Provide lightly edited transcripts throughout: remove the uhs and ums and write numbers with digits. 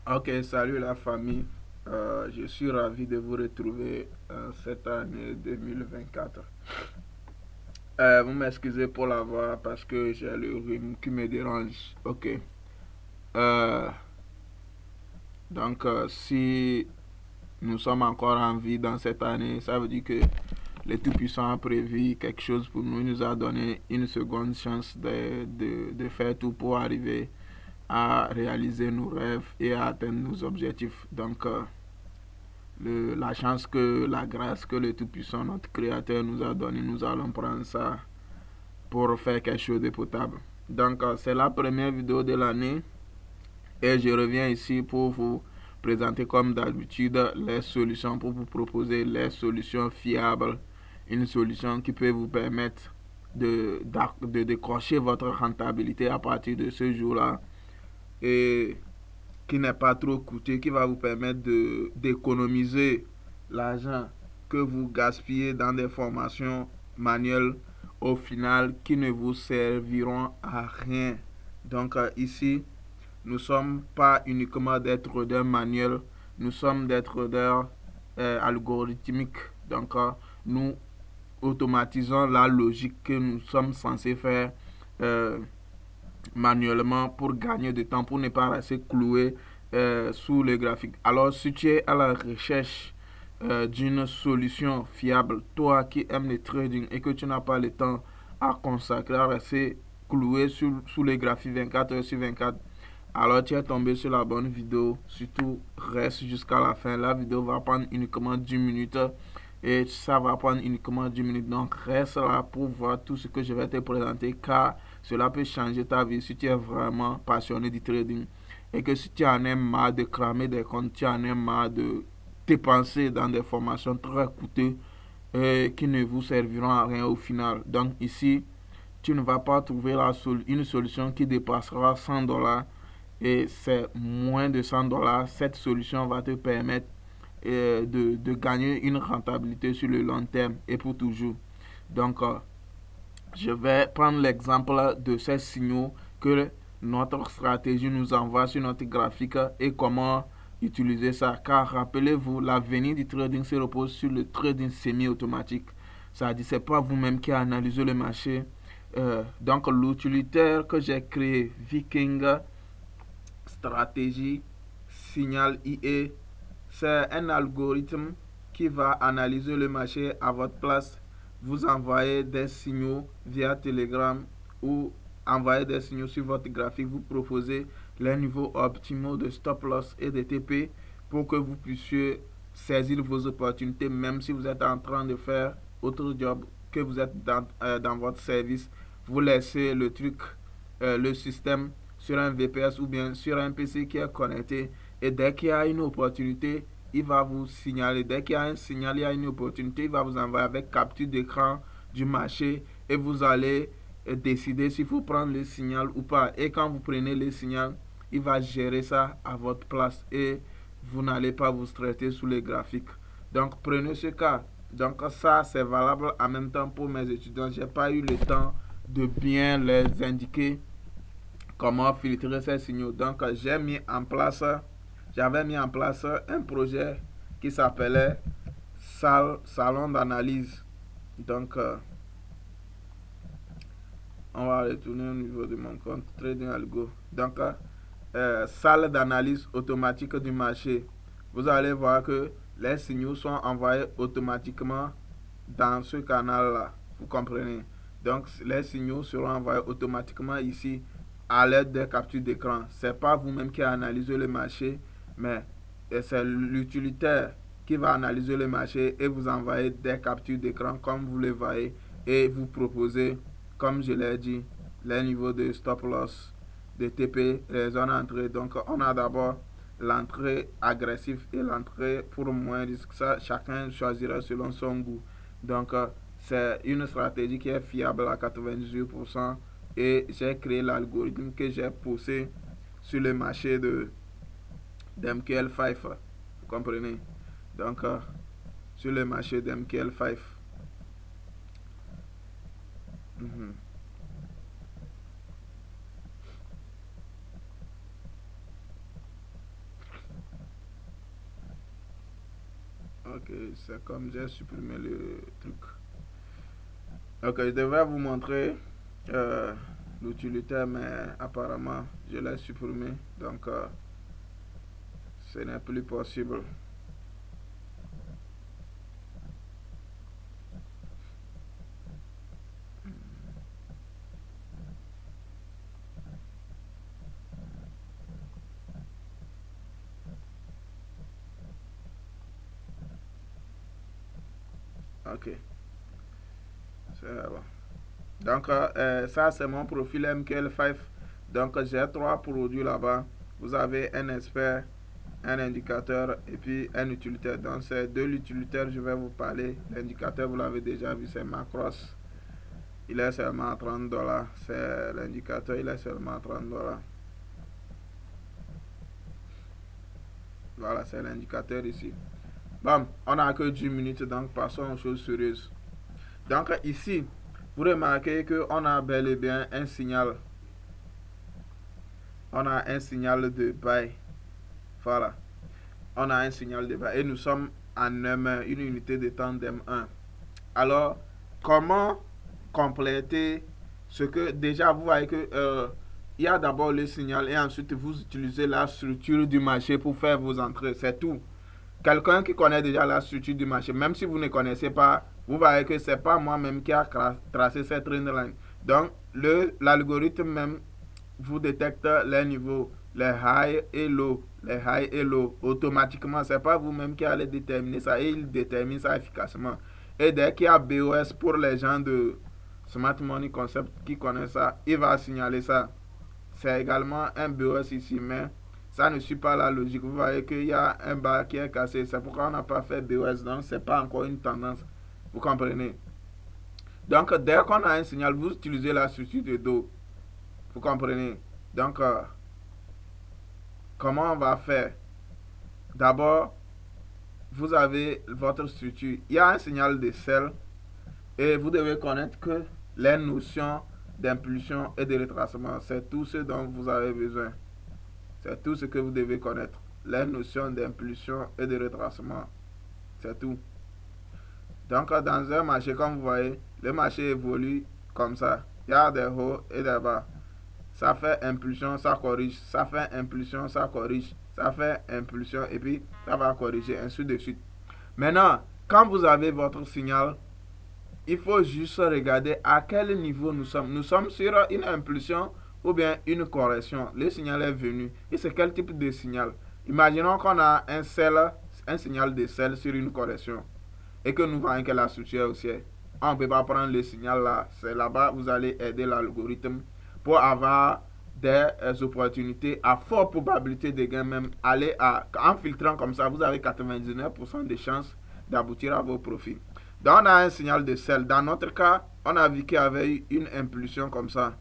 Ok, salut la famille. Je suis ravi de vous retrouver cette année 2024. Vous m'excusez pour la voix parce que j'ai le rhume qui me dérange. Ok. Euh, si nous sommes encore en vie dans cette année, ça veut dire que le Tout-Puissant a prévu quelque chose pour nous. Il nous a donné une seconde chance de faire tout pour arriver à réaliser nos rêves et à atteindre nos objectifs. La chance que la grâce que le Tout-Puissant, notre Créateur, nous a donné, nous allons prendre ça pour faire quelque chose de potable. C'est la première vidéo de l'année et je reviens ici pour vous présenter comme d'habitude les solutions, pour vous proposer les solutions fiables, une solution qui peut vous permettre de décrocher votre rentabilité à partir de ce jour-là et qui n'est pas trop coûteux, qui va vous permettre d'économiser l'argent que vous gaspillez dans des formations manuelles au final qui ne vous serviront à rien. Ici, nous ne sommes pas uniquement des traders manuels, nous sommes des traders algorithmiques. Nous automatisons la logique que nous sommes censés faire euh, manuellement pour gagner du temps, pour ne pas rester cloué sous le graphique. Alors, si tu es à la recherche d'une solution fiable, toi qui aimes le trading et que tu n'as pas le temps à consacrer à rester cloué sous les graphiques 24 heures sur 24, alors tu es tombé sur la bonne vidéo. Surtout, reste jusqu'à la fin. La vidéo va prendre uniquement 10 minutes et ça va prendre uniquement 10 minutes. Donc, reste là pour voir tout ce que je vais te présenter car cela peut changer ta vie si tu es vraiment passionné du trading. Et que si tu en as marre de cramer des comptes, tu en as marre de dépenser dans des formations très coûteuses qui ne vous serviront à rien au final. Donc, ici, tu ne vas pas trouver une solution qui dépassera 100 dollars et c'est moins de 100 dollars. Cette solution va te permettre de gagner une rentabilité sur le long terme et pour toujours. Donc, je vais prendre l'exemple de ces signaux que notre stratégie nous envoie sur notre graphique et comment utiliser ça. Car rappelez-vous, l'avenir du trading se repose sur le trading semi-automatique. Ça dit, c'est pas vous-même qui analysez le marché. L'utilitaire que j'ai créé, Viking Stratégie Signal IE, c'est un algorithme qui va analyser le marché à votre place, vous envoyer des signaux via Telegram ou envoyer des signaux sur votre graphique, vous proposer les niveaux optimaux de stop loss et de TP pour que vous puissiez saisir vos opportunités même si vous êtes en train de faire autre job, que vous êtes dans votre service. Vous laissez le truc, le système sur un VPS ou bien sur un PC qui est connecté et dès qu'il y a une opportunité, il va vous signaler. Dès qu'il y a un signal, il y a une opportunité, il va vous envoyer avec capture d'écran du marché et vous allez décider s'il faut prendre le signal ou pas. Et quand vous prenez le signal, il va gérer ça à votre place et vous n'allez pas vous stresser sous les graphiques. Donc prenez ce cas. Donc ça c'est valable en même temps pour mes étudiants. J'ai pas eu le temps de bien les indiquer comment filtrer ces signaux. Donc j'avais mis en place un projet qui s'appelait Salon d'analyse. Donc on va retourner au niveau de mon compte Trading Algo. Salle d'analyse automatique du marché. Vous allez voir que les signaux sont envoyés automatiquement dans ce canal-là. Vous comprenez? Donc, les signaux seront envoyés automatiquement ici à l'aide des captures d'écran. Ce n'est pas vous-même qui analysez le marché, mais c'est l'utilitaire qui va analyser le marché et vous envoyer des captures d'écran comme vous le voyez et vous proposer, comme je l'ai dit, les niveaux de stop loss, de TP, les zones d'entrée. Donc, on a d'abord l'entrée agressive et l'entrée pour moins risque. Ça, chacun choisira selon son goût. Donc, c'est une stratégie qui est fiable à 98% et j'ai créé l'algorithme que j'ai poussé sur le marché d'MQL5. Vous comprenez? Donc, sur le marché d'MQL5. Mhm. Ok, c'est comme j'ai supprimé le truc. Ok, je devrais vous montrer l'utilitaire, mais apparemment je l'ai supprimé, donc ce n'est plus possible. Ok, c'est bon. Donc ça c'est mon profil MQL5. Donc j'ai 3 produits là-bas. Vous avez un expert, un indicateur et puis un utilitaire. Donc c'est de l'utilitaire je vais vous parler. L'indicateur vous l'avez déjà vu, c'est Macros. Il est seulement à $30. C'est l'indicateur, il est seulement à $30. Voilà, c'est l'indicateur ici. Bon, on n'a que 10 minutes, donc passons aux choses sérieuses. Donc ici, vous remarquez qu'on a bel et bien un signal. On a un signal de buy. Voilà. On a un signal de buy. Et nous sommes en M1, une unité de temps d'M1. Alors, comment compléter ce que déjà vous voyez que il y a d'abord le signal et ensuite vous utilisez la structure du marché pour faire vos entrées. C'est tout. Quelqu'un qui connaît déjà la structure du marché, même si vous ne connaissez pas, vous voyez que c'est pas moi-même qui a tracé cette trendline. Donc, l'algorithme même vous détecte les niveaux, les high et low, les high et low. Automatiquement, c'est pas vous-même qui allez déterminer ça et il détermine ça efficacement. Et dès qu'il y a BOS pour les gens de Smart Money Concept qui connaissent ça, il va signaler ça. C'est également un BOS ici, mais ça ne suit pas la logique. Vous voyez qu'il y a un bas qui est cassé. C'est pourquoi on n'a pas fait BOS. Donc, ce n'est pas encore une tendance. Vous comprenez? Donc, dès qu'on a un signal, vous utilisez la structure de dos. Vous comprenez? Donc, comment on va faire? D'abord, vous avez votre structure. Il y a un signal de sell et vous devez connaître que les notions d'impulsion et de retracement, c'est tout ce dont vous avez besoin. C'est tout ce que vous devez connaître. Les notions d'impulsion et de retracement. C'est tout. Donc, dans un marché, comme vous voyez, le marché évolue comme ça. Il y a des hauts et des bas. Ça fait impulsion, ça corrige. Ça fait impulsion, ça corrige. Ça fait impulsion et puis ça va corriger, ainsi de suite. Maintenant, quand vous avez votre signal, il faut juste regarder à quel niveau nous sommes. Nous sommes sur une impulsion ou bien une correction. Le signal est venu. Et c'est quel type de signal? Imaginons qu'on a un signal de sell sur une correction et que nous voyons que la structure est haussière. On ne peut pas prendre le signal là. C'est là-bas vous allez aider l'algorithme pour avoir des opportunités à forte probabilité de gain même. En filtrant comme ça, vous avez 99% de chances d'aboutir à vos profits. Donc on a un signal de sell. Dans notre cas, on a vu qu'il y avait une impulsion comme ça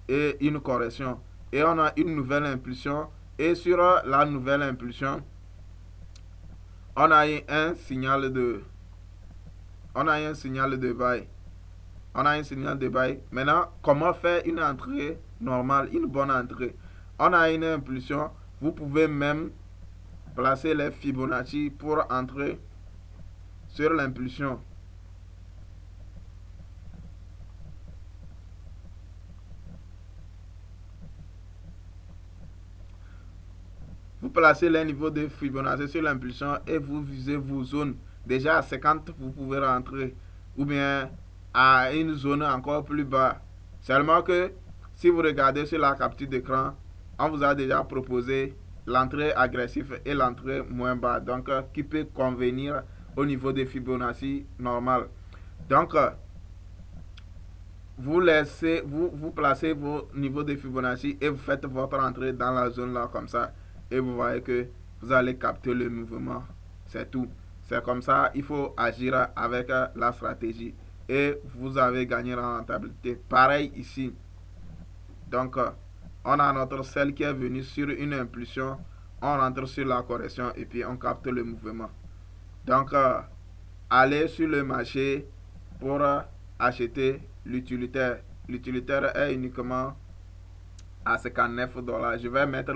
et une correction. Et on a une nouvelle impulsion. Et sur la nouvelle impulsion, on a eu un signal de buy. On a un signal de buy. Maintenant, comment faire une entrée normale, une bonne entrée? On a une impulsion. Vous pouvez même placer les Fibonacci pour entrer sur l'impulsion. Vous placez les niveaux de Fibonacci sur l'impulsion et vous visez vos zones. Déjà à 50, vous pouvez rentrer. Ou bien à une zone encore plus bas. Seulement que si vous regardez sur la capture d'écran, on vous a déjà proposé l'entrée agressive et l'entrée moins bas. Donc, qui peut convenir au niveau de Fibonacci normal. Donc, vous placez vos niveaux de Fibonacci et vous faites votre entrée dans la zone là comme ça. Et vous voyez que vous allez capter le mouvement. C'est tout. C'est comme ça, il faut agir avec la stratégie. Et vous avez gagné la rentabilité. Pareil ici. Donc, on a notre sell qui est venu sur une impulsion. On rentre sur la correction et puis on capte le mouvement. Donc, allez sur le marché pour acheter l'utilitaire. L'utilitaire est uniquement à $59. Je vais mettre